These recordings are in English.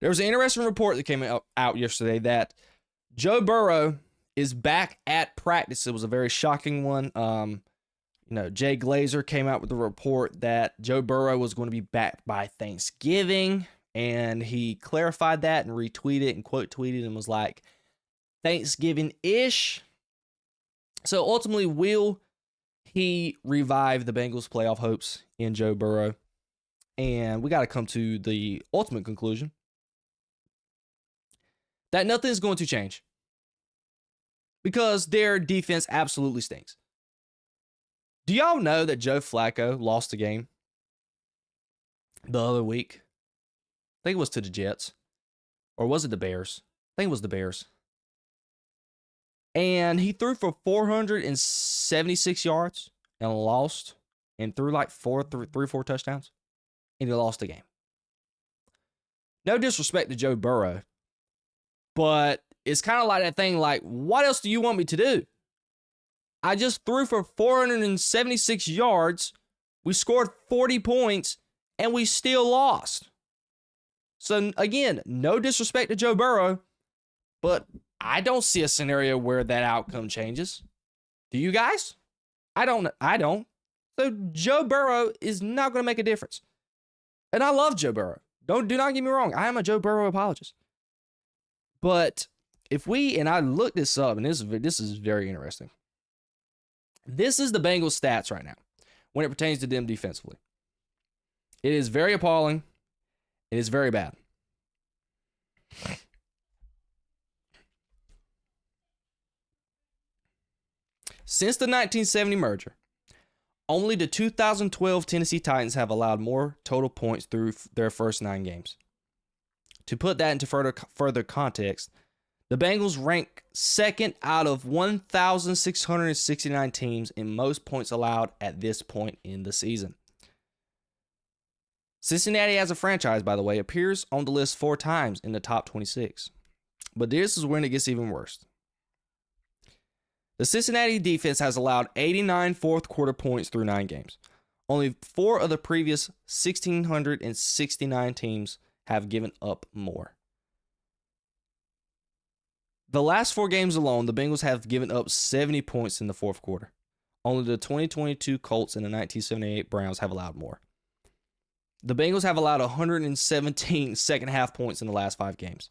There was an interesting report that came out yesterday that Joe Burrow is back at practice. It was a very shocking one. Jay Glazer came out with a report that Joe Burrow was going to be back by Thanksgiving, and he clarified that and retweeted and quote tweeted and was like, Thanksgiving-ish. So ultimately, will he revive the Bengals' playoff hopes in Joe Burrow? And we got to come to the ultimate conclusion that nothing is going to change because their defense absolutely stinks. Do y'all know that Joe Flacco lost a game the other week? I think it was to the Jets. Or was it the Bears? I think it was the Bears. And he threw for 476 yards and lost and threw like 3 or 4 touchdowns. And he lost the game. No disrespect to Joe Burrow, but it's kind of like that thing like, what else do you want me to do? I just threw for 476 yards. We scored 40 points, and we still lost. So, again, no disrespect to Joe Burrow, but I don't see a scenario where that outcome changes. Do you guys? I don't. So, Joe Burrow is not going to make a difference. And I love Joe Burrow. Do not get me wrong. I am a Joe Burrow apologist. But and I looked this up, and this is very interesting. This is the Bengals stats right now when it pertains to them defensively. It is very appalling. It is very bad. Since the 1970 merger, only the 2012 Tennessee Titans have allowed more total points through their first 9 games. To put that into further context, the Bengals rank second out of 1,669 teams in most points allowed at this point in the season. Cincinnati as a franchise, by the way, appears on the list 4 times in the top 26. But this is when it gets even worse. The Cincinnati defense has allowed 89 fourth quarter points through 9 games. Only 4 of the previous 1,669 teams have given up more. The last 4 games alone, the Bengals have given up 70 points in the fourth quarter. Only the 2022 Colts and the 1978 Browns have allowed more. The Bengals have allowed 117 second half points in the last 5 games.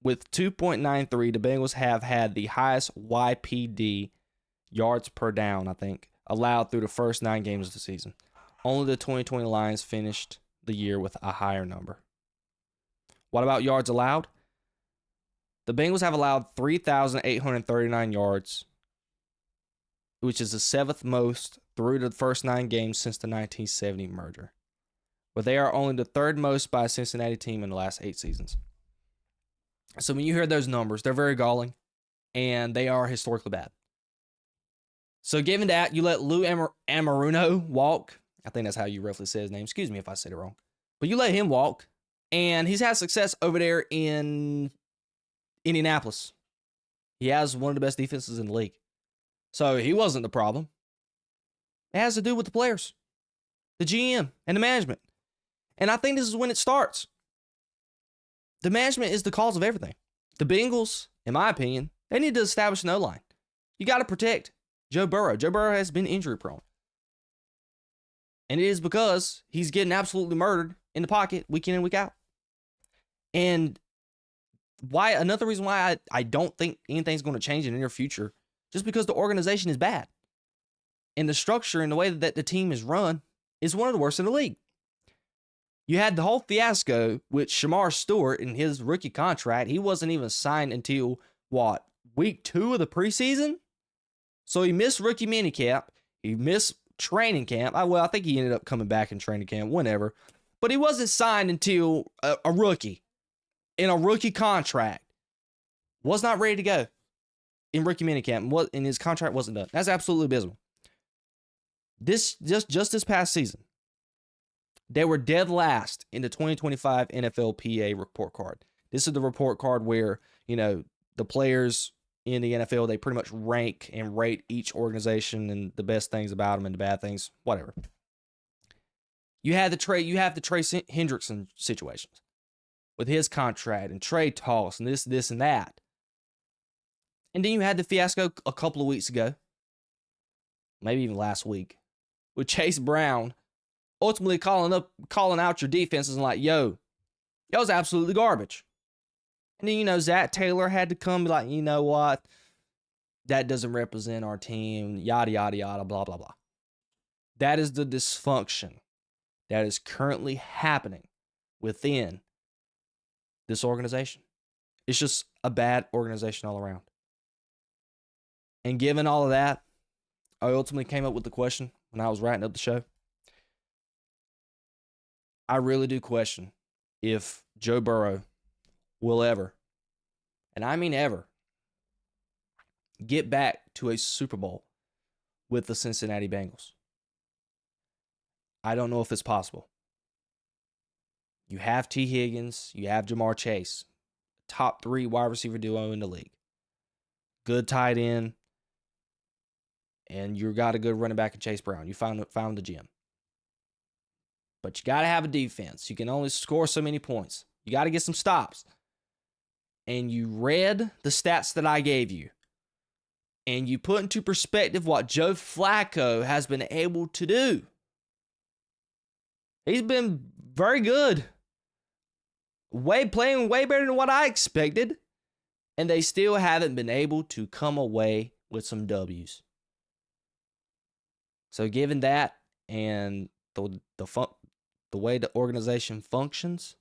With 2.93, the Bengals have had the highest YPD, yards per down, I think, allowed through the first 9 games of the season. Only the 2020 Lions finished the year with a higher number. What about yards allowed? The Bengals have allowed 3,839 yards, which is the 7th most through the first 9 games since the 1970 merger. But they are only the 3rd most by a Cincinnati team in the last 8 seasons. So when you hear those numbers, they're very galling, and they are historically bad. So given that, you let Lou Amaruno walk. I think that's how you roughly say his name. Excuse me if I said it wrong. But you let him walk, and he's had success over there in Indianapolis. He has one of the best defenses in the league. So he wasn't the problem. It has to do with the players, the GM, and the management. And I think this is when it starts. The management is the cause of everything. The Bengals, in my opinion, they need to establish an O-line. You got to protect Joe Burrow. Joe Burrow has been injury prone. And it is because he's getting absolutely murdered in the pocket week in and week out. And another reason why I don't think anything's going to change in the near future, just because the organization is bad. And the structure and the way that the team is run is one of the worst in the league. You had the whole fiasco with Shamar Stewart in his rookie contract. He wasn't even signed until, week 2 of the preseason? So he missed rookie minicamp. He missed training camp. I think he ended up coming back in training camp, whenever. But he wasn't signed until a rookie in a rookie contract. Was not ready to go in rookie minicamp, and his contract wasn't done. That's absolutely abysmal. Just this past season, they were dead last in the 2025 NFLPA report card. This is the report card where, the players in the NFL, they pretty much rank and rate each organization and the best things about them and the bad things, whatever. You have the Trey Hendrickson situations with his contract and trade talks and this, and that. And then you had the fiasco a couple of weeks ago, maybe even last week, with Chase Brown ultimately calling out your defenses and like, yo, that was absolutely garbage. And then, Zach Taylor had to come and be like, you know what? That doesn't represent our team, yada, yada, yada, blah, blah, blah. That is the dysfunction that is currently happening within this organization. It's just a bad organization all around. And given all of that, I ultimately came up with the question when I was writing up the show. I really do question if Joe Burrow will ever, and I mean ever, get back to a Super Bowl with the Cincinnati Bengals. I don't know if it's possible. You have T. Higgins, you have Jamar Chase, top 3 wide receiver duo in the league. Good tight end, and you got a good running back in Chase Brown. You found the gem. But you got to have a defense. You can only score so many points. You got to get some stops. And you read the stats that I gave you. And you put into perspective what Joe Flacco has been able to do. He's been very good. Playing way better than what I expected. And they still haven't been able to come away with some W's. So given that and the way the organization functions,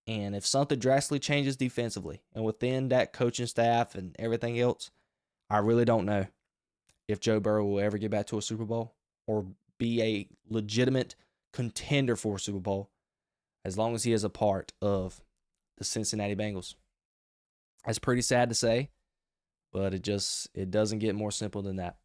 and if something drastically changes defensively and within that coaching staff and everything else, I really don't know if Joe Burrow will ever get back to a Super Bowl or be a legitimate contender for a Super Bowl as long as he is a part of the Cincinnati Bengals. That's pretty sad to say, but it doesn't get more simple than that.